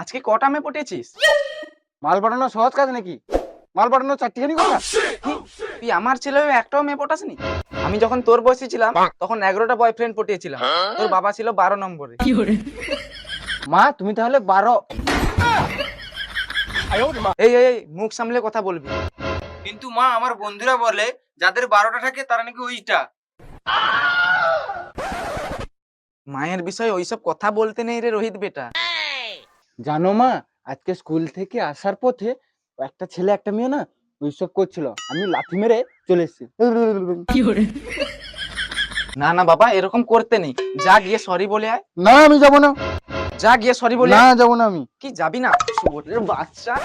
আজকে কটা মেয়ে পটিয়েছিস? মাল পাঠানো সহজ কাজ নাকি? মাল পাঠানো চারটিখানি কথা। তুই আমার ছেলে হয়ে একটাও মেয়ে পটাসনি? আমি যখন তোর বয়সী ছিলাম তখন 11টা বয়ফ্রেন্ড পটিয়েছিলাম। তোর বাবা ছিল 12 নম্বরে। মা তুমি তাহলে 12। এই এই এই, মুখ সামলে কথা বলবি। কিন্তু মা, আমার বন্ধুরা বলে যাদের 12টা থাকে তারা নাকি উইটা। মায়ের বিষয়ে ওইসব কথা বলতে নেই রে রোহিত বেটা। জানো মা, আজকে স্কুল থেকে আসার পথে একটা ছেলে একটা মেয়ে না ওইসব করছিল, আমি লাথি মেরে চলে এসেছি। না না বাবা, এরকম করতে নেই। যা গিয়ে সরি বলে আয়। না আমি যাবো না, যা গিয়ে সরি বলে না আয়। যাবো না আমি। কি যাবি না? শুয়োরের বাচ্চা।